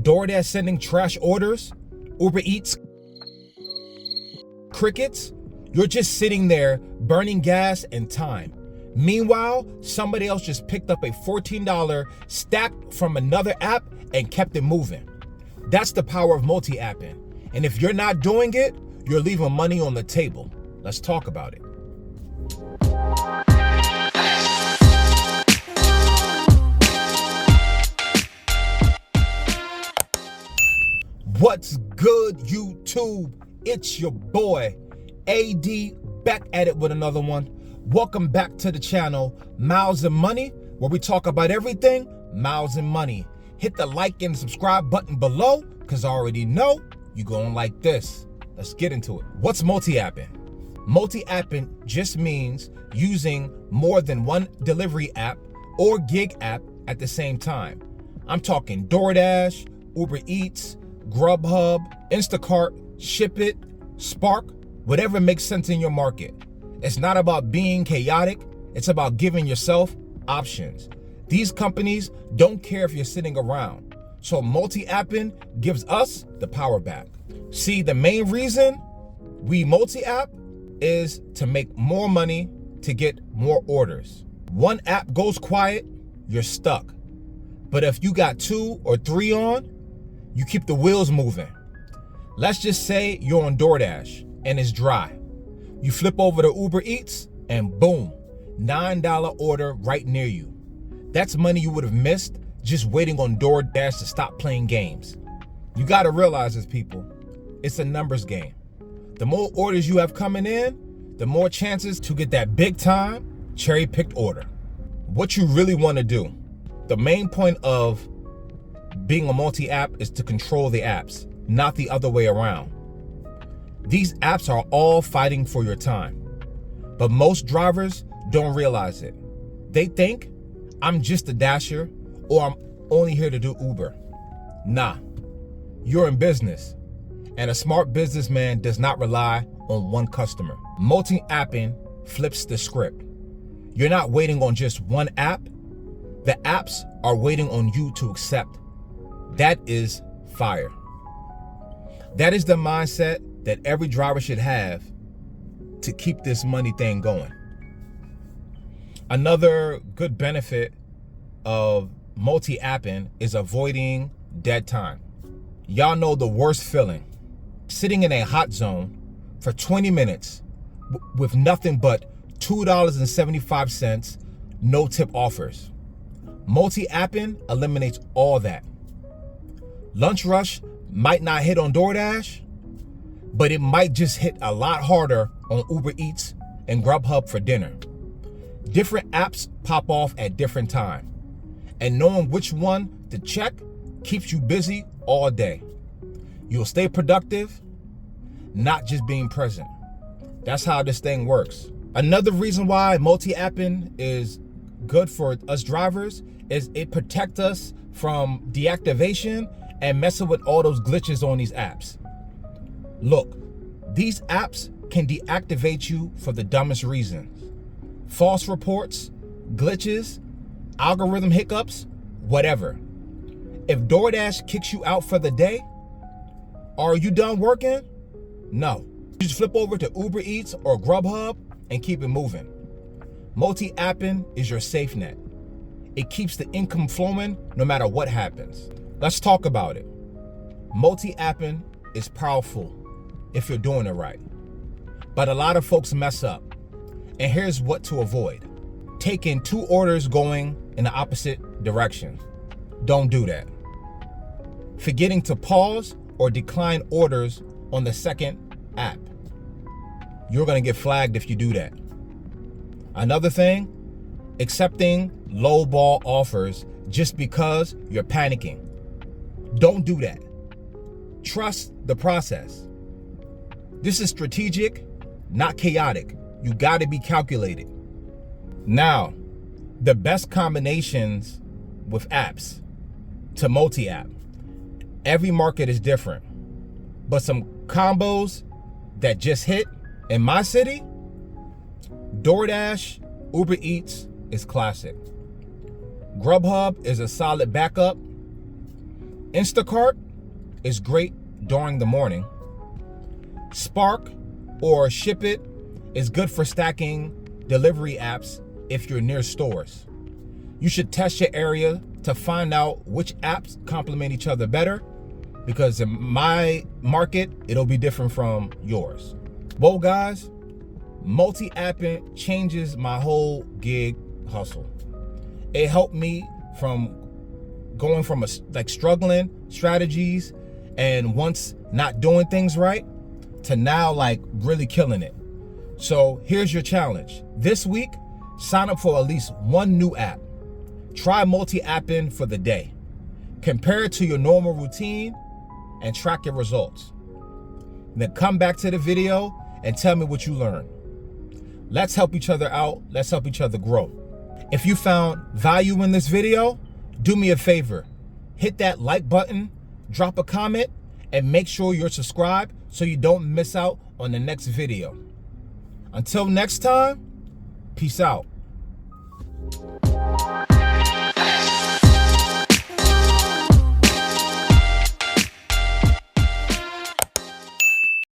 DoorDash sending trash orders, Uber Eats, crickets, you're just sitting there burning gas and time. Meanwhile, somebody else just picked up a $14 stack from another app and kept it moving. That's the power of multi-apping. And if you're not doing it, you're leaving money on the table. Let's talk about it. What's good, YouTube? It's your boy, AD, back at it with another one. Welcome back to the channel, Miles and Money, where we talk about everything miles and money. Hit the like and subscribe button below, because I already know you're going to like this. Let's get into it. What's multi-apping? Multi-apping just means using more than one delivery app or gig app at the same time. I'm talking DoorDash, Uber Eats, Grubhub, Instacart, Ship It, Spark, whatever makes sense in your market. It's not about being chaotic. It's about giving yourself options. These companies don't care if you're sitting around. So multi-apping gives us the power back. See, the main reason we multi-app is to make more money to get more orders. One app goes quiet, you're stuck. But if you got 2 or 3 on, you keep the wheels moving. Let's just say you're on DoorDash and it's dry. You flip over to Uber Eats and boom, $9 order right near you. That's money you would have missed just waiting on DoorDash to stop playing games. You gotta realize this, people. It's a numbers game. The more orders you have coming in, the more chances to get that big time cherry-picked order. What you really wanna do, the main point of being a multi-app is to control the apps, not the other way around. These apps are all fighting for your time, but most drivers don't realize it. They think, I'm just a dasher or I'm only here to do Uber. Nah, you're in business, and a smart businessman does not rely on one customer. Multi-apping flips the script. You're not waiting on just one app. The apps are waiting on you to accept. That is fire. That is the mindset that every driver should have to keep this money thing going. Another good benefit of multi-apping is avoiding dead time. Y'all know the worst feeling, sitting in a hot zone for 20 minutes with nothing but $2.75 no tip offers. Multi-apping eliminates all that. Lunch rush might not hit on DoorDash, but it might just hit a lot harder on Uber Eats and Grubhub for dinner. Different apps pop off at different times, and knowing which one to check keeps you busy all day. You'll stay productive, not just being present. That's how this thing works. Another reason why multi-apping is good for us drivers is it protects us from deactivation and messing with all those glitches on these apps. Look, these apps can deactivate you for the dumbest reasons. False reports, glitches, algorithm hiccups, whatever. If DoorDash kicks you out for the day, are you done working? No. You just flip over to Uber Eats or Grubhub and keep it moving. Multi-apping is your safe net. It keeps the income flowing no matter what happens. Let's talk about it. Multi-apping is powerful if you're doing it right. But a lot of folks mess up. And here's what to avoid. Taking 2 orders going in the opposite direction. Don't do that. Forgetting to pause or decline orders on the second app. You're gonna get flagged if you do that. Another thing, accepting lowball offers just because you're panicking. Don't do that. Trust the process. This is strategic, not chaotic. You gotta be calculated. Now, the best combinations with apps to multi-app. Every market is different, but some combos that just hit in my city, DoorDash, Uber Eats is classic. Grubhub is a solid backup. Instacart is great during the morning. Spark or Ship It is good for stacking delivery apps if you're near stores. You should test your area to find out which apps complement each other better, because in my market, it'll be different from yours. Well, guys, multi-apping changes my whole gig hustle. It helped me from going from struggling strategies and once not doing things right to now really killing it. So here's your challenge. This week, sign up for at least one new app. Try multi-apping for the day. Compare it to your normal routine and track your results. Then come back to the video and tell me what you learned. Let's help each other out. Let's help each other grow. If you found value in this video, do me a favor. Hit that like button, drop a comment, and make sure you're subscribed so you don't miss out on the next video. Until next time, peace out.